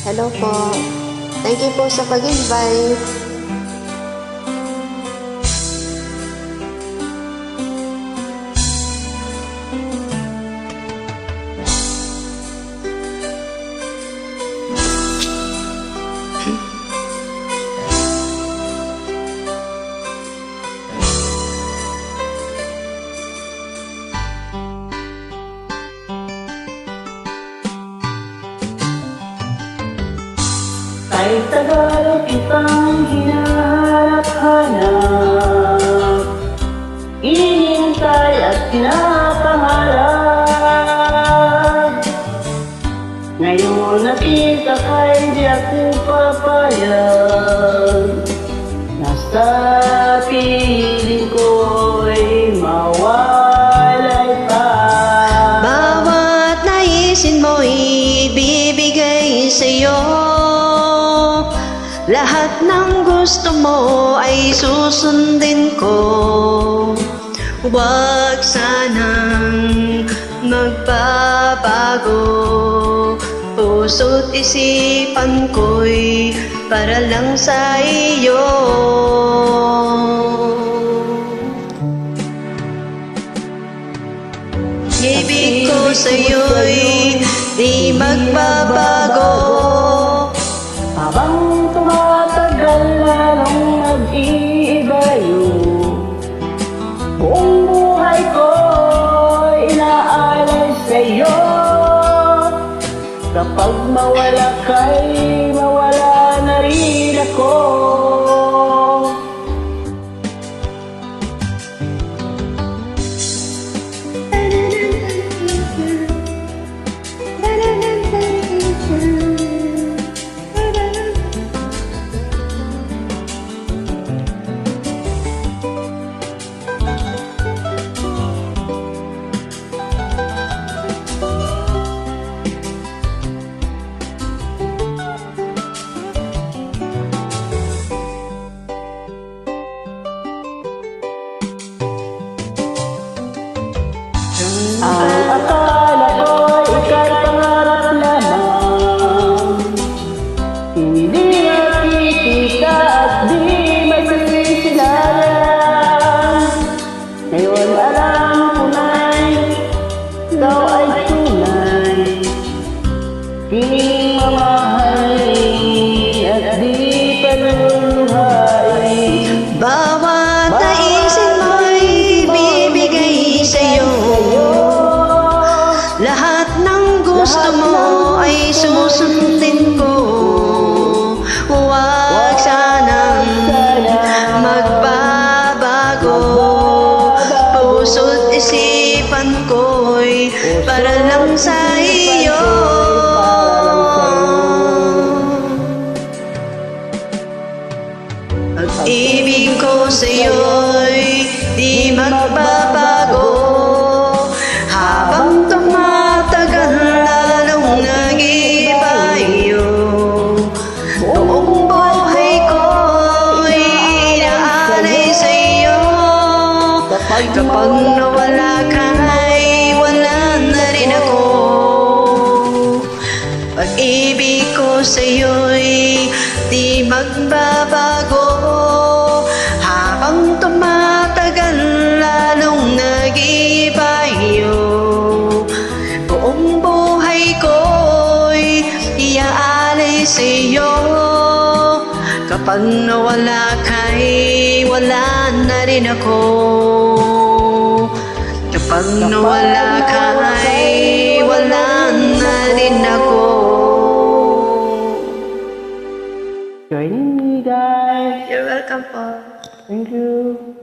Hello po. Thank you po sa pag-invite. Kahit tagal kitang hinahanap-hanap, inintay at pinapangarap. Ngayon nakita ka'y di ako papayag. Nasa piling ko'y mawalay pa. Bawat naisin mo ibibigay sa'yo. Lahat ng gusto mo ay susundin ko. Huwag sanang magbabago. Puso't isipan ko'y para lang sa iyo. Ibig ko sa'yo'y di magbabago. Habang tumatagal lalong nag-iibayo, buong buhay ko inaalay sa'yo. Kapag mawala ka'y mawala na rin ako. Ang akala ko'y ika'y pangarap lamang, hindi nakikita at di masisilalang. Ngayon alam ko na'y ikaw ay tunay, piling mamahalin at di paluluhain. Bawat naisin mo'y ibibigay sa'yo. Lahat ng gusto mo ay susundin ko. Huwag sanang magbabago. Puso't isipan ko'y para lang sa iyo. Pag-ibig ko sa'yo'y di magbabago. Habang tumatagal lalong nag-iiba iyo. Buong buhay ko'y inaalay sa'yo. Kapag nawala ka'y wala na rin ako. Pag-ibig ko sa'yo'y di magbabago. Habang tumatagal lalong nag-iiba iyo. Buong buhay ko'y iaalay sa'yo. Kapag nawala ka'y wala na rin ako. Kapag nawala ka'y wala na rin ako. Joining me, guys. You're welcome po. Thank you.